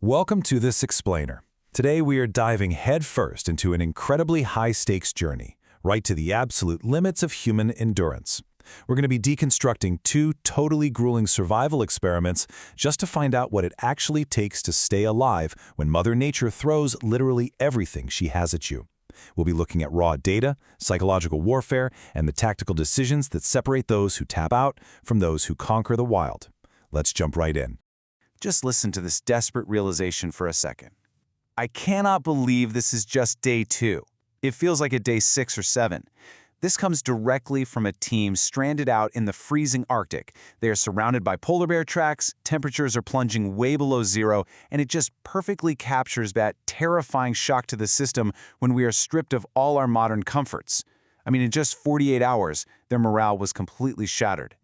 Welcome to This Explainer. Today we are diving headfirst into an incredibly high-stakes journey, right to the absolute limits of human endurance. We're going to be deconstructing two totally grueling survival experiments just to find out what it actually takes to stay alive when Mother Nature throws literally everything she has at you. We'll be looking at raw data, psychological warfare, and the tactical decisions that separate those who tap out from those who conquer the wild. Let's jump right in. Just listen to this desperate realization for a second. I cannot believe this is just day 2. It feels like a day 6 or 7. This comes directly from a team stranded out in the freezing Arctic. They are surrounded by polar bear tracks, temperatures are plunging way below zero, and it just perfectly captures that terrifying shock to the system when we are stripped of all our modern comforts. I mean, in just 48 hours, their morale was completely shattered.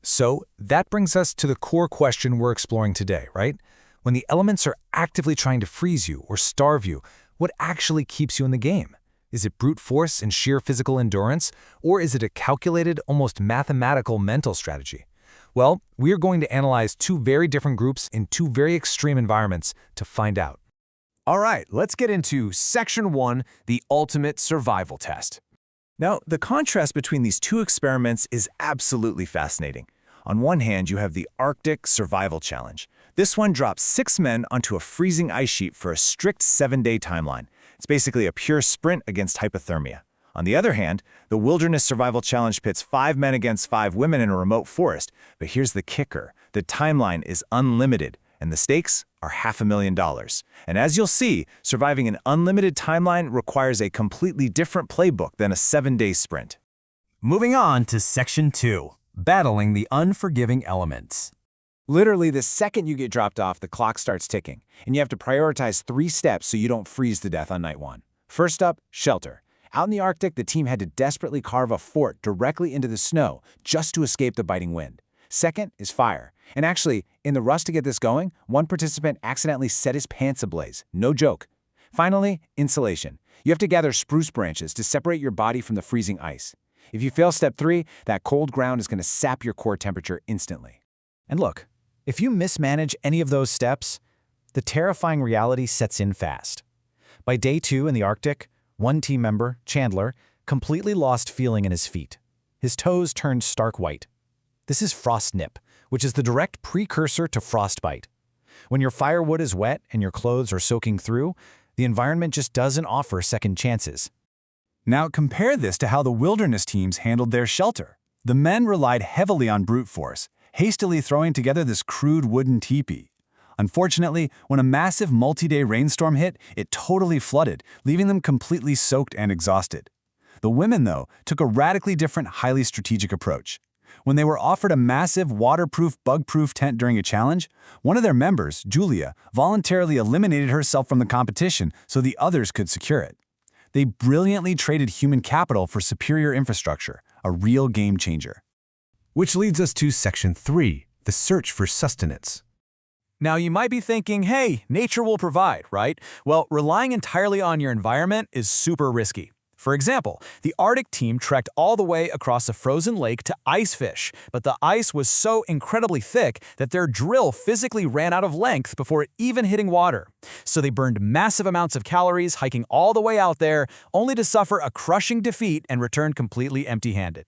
So that brings us to the core question we're exploring today, right? When the elements are actively trying to freeze you or starve you, what actually keeps you in the game? Is it brute force and sheer physical endurance, or is it a calculated, almost mathematical mental strategy? Well, we are going to analyze two very different groups in two very extreme environments to find out. All right, let's get into Section 1, the ultimate survival test. Now, the contrast between these two experiments is absolutely fascinating. On one hand, you have the Arctic Survival Challenge. This one drops 6 men onto a freezing ice sheet for a strict 7-day timeline. It's basically a pure sprint against hypothermia. On the other hand, the Wilderness Survival Challenge pits 5 men against 5 women in a remote forest. But here's the kicker. The timeline is unlimited, and the stakes are $500,000. And as you'll see, surviving an unlimited timeline requires a completely different playbook than a 7-day sprint. Moving on to Section 2, battling the unforgiving elements. Literally, the second you get dropped off, the clock starts ticking, and you have to prioritize 3 steps so you don't freeze to death on night 1. First up, shelter. Out in the Arctic, the team had to desperately carve a fort directly into the snow just to escape the biting wind. Second is fire. And actually, in the rush to get this going, one participant accidentally set his pants ablaze. No joke. Finally, insulation. You have to gather spruce branches to separate your body from the freezing ice. If you fail step 3, that cold ground is going to sap your core temperature instantly. And look, if you mismanage any of those steps, the terrifying reality sets in fast. By day 2 in the Arctic, one team member, Chandler, completely lost feeling in his feet. His toes turned stark white. This is frost nip, which is the direct precursor to frostbite. When your firewood is wet and your clothes are soaking through, the environment just doesn't offer second chances. Now compare this to how the wilderness teams handled their shelter. The men relied heavily on brute force, hastily throwing together this crude wooden teepee. Unfortunately, when a massive multi-day rainstorm hit, it totally flooded, leaving them completely soaked and exhausted. The women, though, took a radically different, highly strategic approach. When they were offered a massive, waterproof, bug-proof tent during a challenge, one of their members, Julia, voluntarily eliminated herself from the competition so the others could secure it. They brilliantly traded human capital for superior infrastructure, a real game changer. Which leads us to Section 3, the search for sustenance. Now, you might be thinking, hey, nature will provide, right? Well, relying entirely on your environment is super risky. For example, the Arctic team trekked all the way across a frozen lake to ice fish, but the ice was so incredibly thick that their drill physically ran out of length before even hitting water. So they burned massive amounts of calories hiking all the way out there, only to suffer a crushing defeat and return completely empty-handed.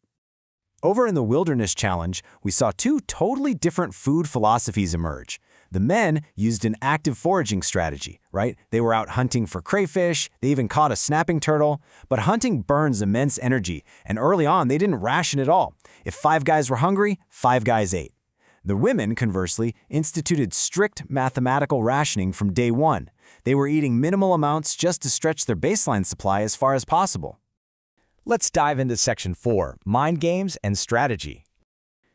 Over in the Wilderness Challenge, we saw 2 totally different food philosophies emerge. The men used an active foraging strategy, right? They were out hunting for crayfish, they even caught a snapping turtle. But hunting burns immense energy, and early on they didn't ration at all. If 5 guys were hungry, 5 guys ate. The women, conversely, instituted strict mathematical rationing from day 1. They were eating minimal amounts just to stretch their baseline supply as far as possible. Let's dive into Section 4, mind games and strategy.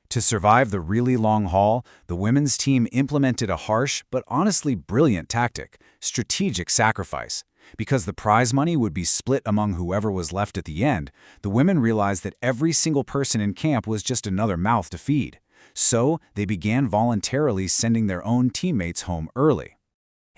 To survive the really long haul, the women's team implemented a harsh but honestly brilliant tactic: strategic sacrifice. Because the prize money would be split among whoever was left at the end, the women realized that every single person in camp was just another mouth to feed. So they began voluntarily sending their own teammates home early.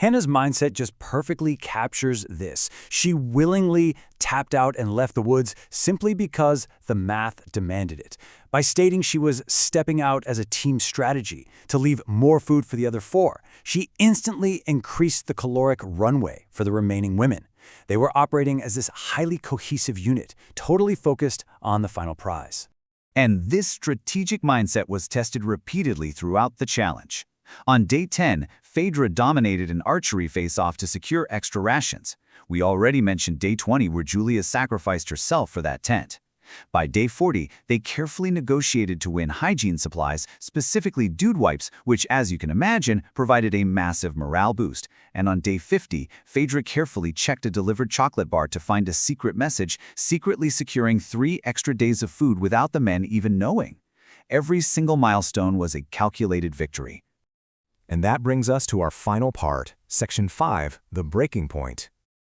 Hannah's mindset just perfectly captures this. She willingly tapped out and left the woods simply because the math demanded it. By stating she was stepping out as a team strategy to leave more food for the other four, she instantly increased the caloric runway for the remaining women. They were operating as this highly cohesive unit, totally focused on the final prize. And this strategic mindset was tested repeatedly throughout the challenge. On day 10, Phaedra dominated an archery face-off to secure extra rations. We already mentioned day 20 where Julia sacrificed herself for that tent. By day 40, they carefully negotiated to win hygiene supplies, specifically dude wipes, which, as you can imagine, provided a massive morale boost. And on day 50, Phaedra carefully checked a delivered chocolate bar to find a secret message, secretly securing 3 extra days of food without the men even knowing. Every single milestone was a calculated victory. And that brings us to our final part, Section 5, the breaking point.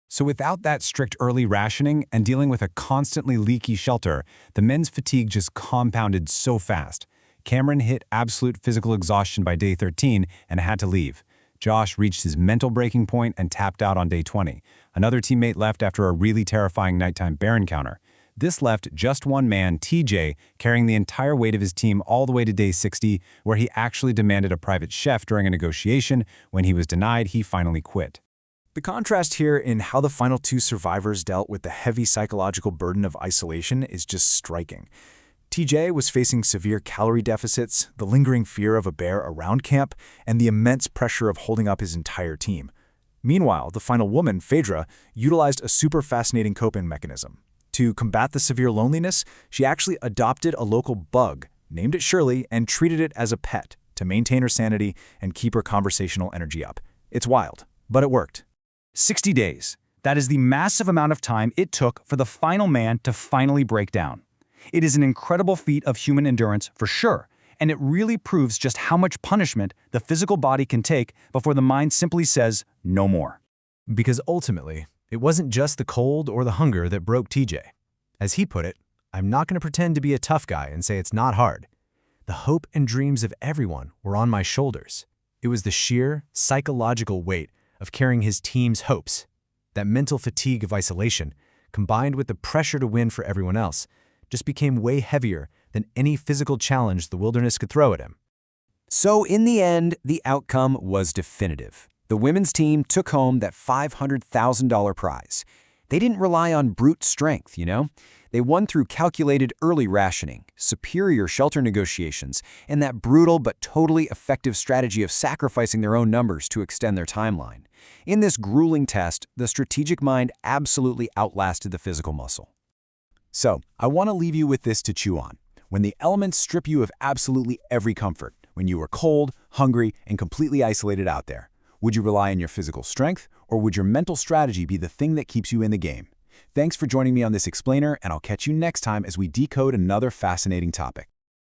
So without that strict early rationing and dealing with a constantly leaky shelter, the men's fatigue just compounded so fast. Cameron hit absolute physical exhaustion by day 13 and had to leave. Josh reached his mental breaking point and tapped out on day 20. Another teammate left after a really terrifying nighttime bear encounter. This left just one man, TJ, carrying the entire weight of his team all the way to day 60, where he actually demanded a private chef during a negotiation. When he was denied, he finally quit. The contrast here in how the final 2 survivors dealt with the heavy psychological burden of isolation is just striking. TJ was facing severe calorie deficits, the lingering fear of a bear around camp, and the immense pressure of holding up his entire team. Meanwhile, the final woman, Phaedra, utilized a super fascinating coping mechanism. To combat the severe loneliness, she actually adopted a local bug, named it Shirley, and treated it as a pet to maintain her sanity and keep her conversational energy up. It's wild, but it worked. 60 days. That is the massive amount of time it took for the final man to finally break down. It is an incredible feat of human endurance for sure, and it really proves just how much punishment the physical body can take before the mind simply says, no more. Because ultimately, it wasn't just the cold or the hunger that broke TJ. As he put it, I'm not going to pretend to be a tough guy and say it's not hard. The hope and dreams of everyone were on my shoulders. It was the sheer psychological weight of carrying his team's hopes. That mental fatigue of isolation, combined with the pressure to win for everyone else, just became way heavier than any physical challenge the wilderness could throw at him. So in the end, the outcome was definitive. The women's team took home that $500,000 prize. They didn't rely on brute strength, you know? They won through calculated early rationing, superior shelter negotiations, and that brutal but totally effective strategy of sacrificing their own numbers to extend their timeline. In this grueling test, the strategic mind absolutely outlasted the physical muscle. So, I want to leave you with this to chew on. When the elements strip you of absolutely every comfort, when you are cold, hungry, and completely isolated out there, would you rely on your physical strength, or would your mental strategy be the thing that keeps you in the game? Thanks for joining me on this explainer, and I'll catch you next time as we decode another fascinating topic.